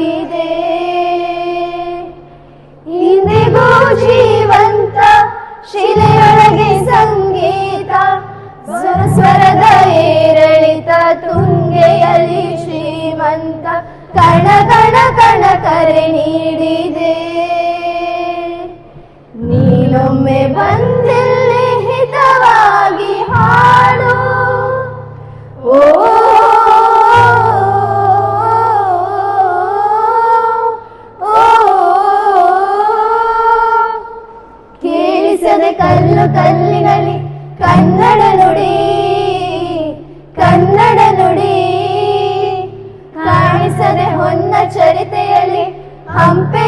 ಆಗಿದೆ. ಇಂದಿಗೂ ಜೀವಂತ ಶಿಲೆಯೊಳಗೆ ಸಂಗೀತ, ಸ್ವರದ ಏರಳಿತ ತುಂಗೆಯಲ್ಲಿ ಶ್ರೀಮಂತ, ಕಣ ಕಣ ಕಣ ಕರೆ ನೀಡಿದೆ. ನೀನೊಮ್ಮೆ ಬಂದಿಲ್ಲಿ ಹಿತವಾಗಿ ಹಾಡು, ಓ ಕೇಳಿಸದೆ ಕಲ್ಲು ಕಲ್ಲಿನಲ್ಲಿ ಕನ್ನಡ ನುಡಿ, ಕನ್ನಡ ನುಡಿ ಕಾಣಿಸದೆ ಹೊನ್ನ ಚರಿತೆಯಲ್ಲಿ ಹಂಪೆ